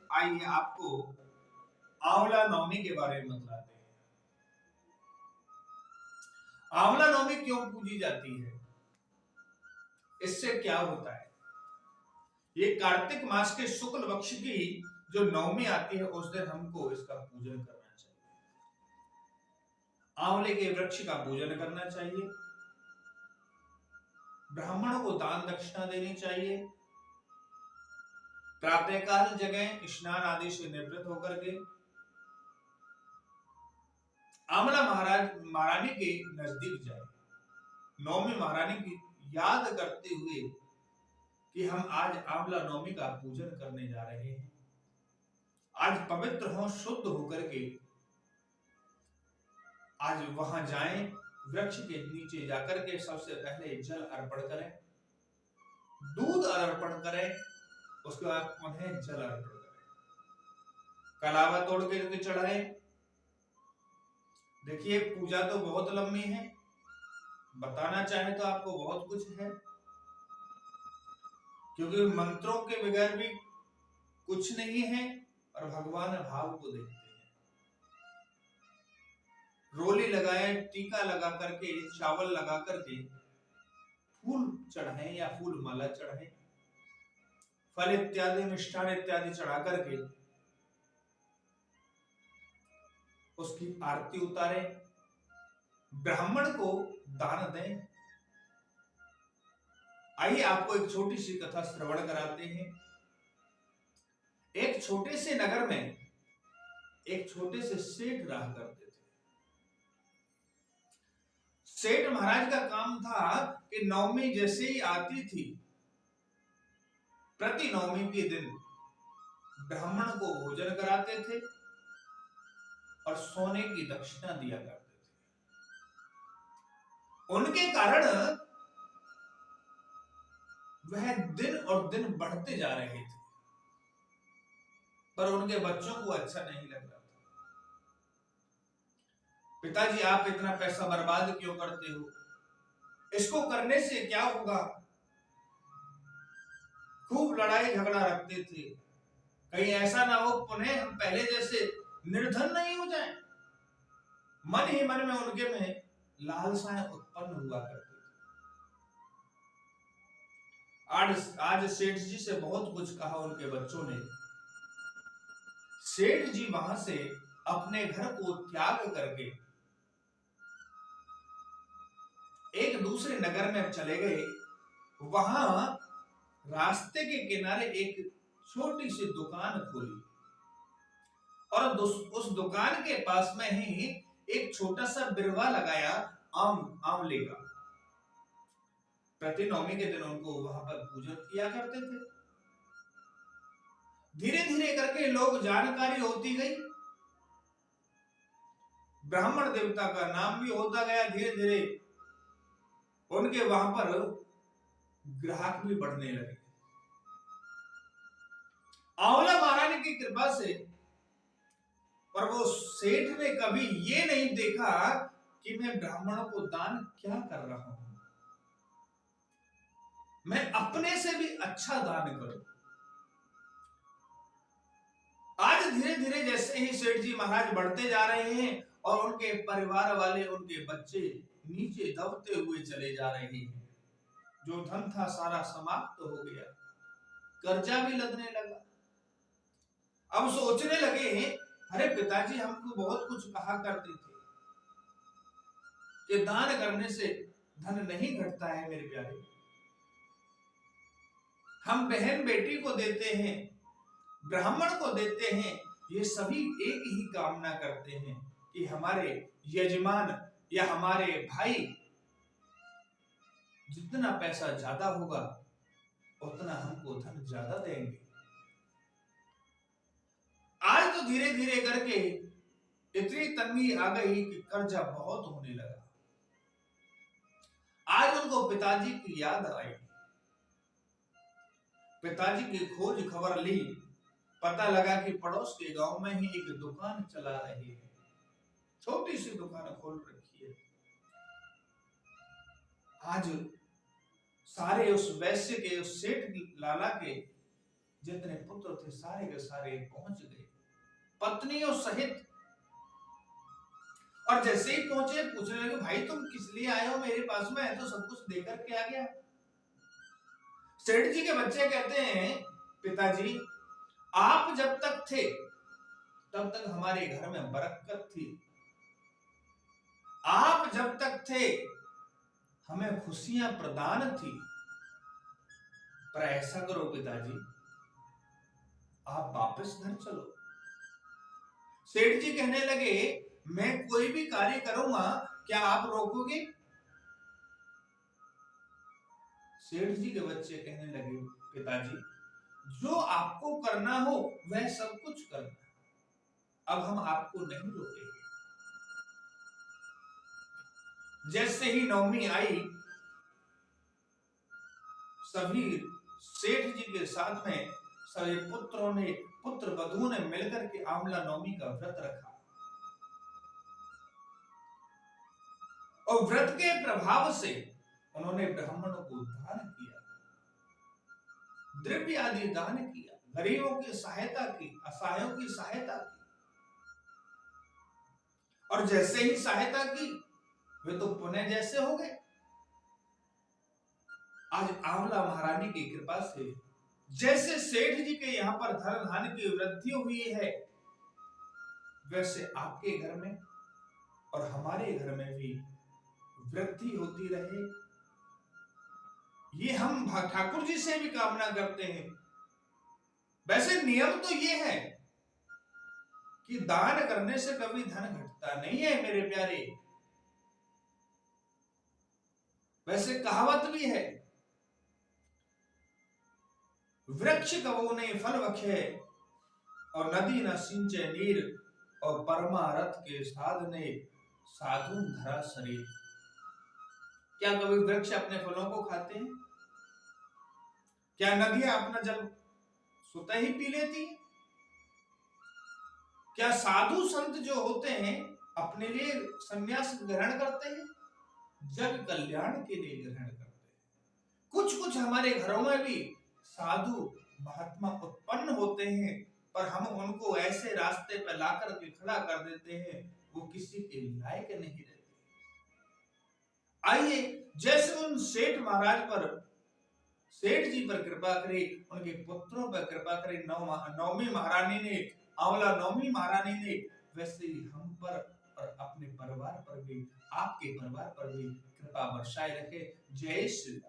आइए आपको आंवला नवमी के बारे में बताते हैं। आंवला नवमी क्यों पूजी जाती है, इससे क्या होता है? ये कार्तिक मास के शुक्ल पक्ष की जो नवमी आती है उस दिन हमको इसका पूजन करना चाहिए। आंवले के वृक्ष का पूजन करना चाहिए, ब्राह्मणों को दान दक्षिणा देनी चाहिए, प्रातःकाल जगह स्नान आदि से निवृत्त होकर के आंवला महारानी के नजदीक जाए, नवमी महारानी की याद करते हुए कि हम आज आंवला नवमी का पूजन करने जा रहे हैं। आज पवित्र हो, शुद्ध होकर के आज वहां जाएं, वृक्ष के नीचे जाकर के सबसे पहले जल अर्पण करें, दूध अर्पण करें, उसके बाद उन्हें जल अर्पण करें, कलावा तोड़ के चढ़ाएं। देखिए पूजा तो बहुत लंबी है, बताना चाहे तो आपको बहुत कुछ है, क्योंकि मंत्रों के बगैर भी कुछ नहीं है और भगवान भाव को देखते हैं। रोली लगाए, टीका लगा करके, चावल लगा करके फूल चढ़ाएं या फूल माला चढ़ाएं, फल इत्यादि मिष्ठान इत्यादि चढ़ा करके उसकी आरती उतारें, ब्राह्मण को दान दें। आइए आपको एक छोटी सी कथा श्रवण कराते हैं। एक छोटे से नगर में एक छोटे से सेठ रहा करते थे। सेठ महाराज का काम था कि नवमी जैसे ही आती थी, प्रति नवमी के दिन ब्राह्मण को भोजन कराते थे और सोने की दक्षिणा दिया करते थे। उनके कारण वह दिन और दिन बढ़ते जा रहे थे, पर उनके बच्चों को अच्छा नहीं लग रहा था। पिताजी आप इतना पैसा बर्बाद क्यों करते हो, इसको करने से क्या होगा? खूब लड़ाई झगड़ा रखते थे, कहीं ऐसा ना हो पुनः हम पहले जैसे निर्धन नहीं हो जाएं। मन ही मन में उनके में लालसाएं उत्पन्न हुआ करती थी। आज सेठ जी से बहुत कुछ कहा उनके बच्चों ने। सेठ जी वहां से अपने घर को त्याग करके एक दूसरे नगर में चले गए। वहां रास्ते के किनारे एक छोटी सी दुकान खोली और उस दुकान के पास में ही एक छोटा सा बिरवा लगाया आंवले का। प्रति नवमी के दिन उनको वहां पर पूजन किया करते थे। धीरे धीरे करके लोग जानकारी होती गई, ब्राह्मण देवता का नाम भी होता गया। धीरे धीरे उनके वहां पर ग्राहक भी बढ़ने लगे। आंवला महारानी की कृपा से, पर वो सेठ ने कभी ये नहीं देखा कि मैं ब्राह्मणों को दान क्या कर रहा हूं, मैं अपने से भी अच्छा दान करूं। आज धीरे धीरे जैसे ही सेठ जी महाराज बढ़ते जा रहे हैं और उनके परिवार वाले, उनके बच्चे नीचे दबते हुए चले जा रहे हैं। जो धन था सारा समाप्त हो गया, कर्जा भी लगने लगा। अब सोचने लगे, अरे पिताजी हमको बहुत कुछ कहा करते थे कि दान करने से धन नहीं घटता है। मेरे प्यारे, हम बहन बेटी को देते हैं, ब्राह्मण को देते हैं, ये सभी एक ही कामना करते हैं कि हमारे यजमान या हमारे भाई जितना पैसा ज्यादा होगा उतना हमको धन ज्यादा देंगे। आज तो धीरे धीरे करके इतनी तंगी आ गई कि कर्जा बहुत होने लगा। आज उनको पिताजी की याद आई, पिताजी की खोज खबर ली, पता लगा कि पड़ोस के गांव में ही एक दुकान चला रहे हैं, छोटी सी दुकान खोल रखी है। आज सारे उस वैश्य के, उस सेठ लाला के जितने पुत्र थे सारे के सारे पहुंच गए पत्नियों सहित। और जैसे ही पहुंचे पूछने लगे, भाई तुम किस लिए आए हो मेरे पास में, तो सब कुछ देकर के आ गया। सेठ जी के बच्चे कहते हैं, पिताजी आप जब तक थे तब तक हमारे घर में बरकत थी, आप जब तक थे हमें खुशियां प्रदान थी, पर ऐसा करो पिताजी आप वापस घर चलो। सेठ जी कहने लगे, मैं कोई भी कार्य करूंगा क्या आप रोकोगे? सेठ जी के बच्चे कहने लगे, पिताजी जो आपको करना हो वह सब कुछ करना, अब हम आपको नहीं रोकेंगे। जैसे ही नवमी आई, सभी सेठ जी के साथ में सभी पुत्रों ने, पुत्र वधुओं ने मिलकर के आंवला नवमी का व्रत रखा, और व्रत के प्रभाव से उन्होंने ब्राह्मणों को दान किया, द्रव्य आदि दान किया, गरीबों की सहायता की, असहायों की सहायता की। और जैसे ही सहायता की वे तो पुण्य जैसे हो गए। आज आंवला महारानी की कृपा से जैसे सेठ जी के यहां पर धन धान की वृद्धि हुई है, वैसे आपके घर में और हमारे घर में भी वृद्धि होती रहे, ये हम ठाकुर जी से भी कामना करते हैं। वैसे नियम तो ये है कि दान करने से कभी धन घटता नहीं है मेरे प्यारे। वैसे कहावत भी है, वृक्ष कबो ने फल बखे और नदी न सिंचे नीर, और परमारथ के साधने साधु धरा शरीर। क्या कभी वृक्ष अपने फलों को खाते हैं? क्या नदियां अपना जल स्वतः ही पी लेती हैं? क्या साधु संत जो होते हैं अपने लिए संन्यास ग्रहण करते हैं? जग कल्याण के लिए ग्रहण करते हैं। कुछ कुछ हमारे घरों में भी साधु महात्मा उत्पन्न होते हैं, पर हम उनको ऐसे रास्ते पर लाकर के खड़ा कर देते हैं, वो किसी के लायक नहीं रहते। आइए, जैसे उन सेठ महाराज पर, सेठ जी पर कृपा करे, उनके पुत्रों पर कृपा करे, नवमी महारानी ने, आंवला नवमी महारानी ने, वैसे ही हम पर और अपने परिवार पर भी, आपके परिवार पर भी कृपा बरसाए रखे। जय श्री राम।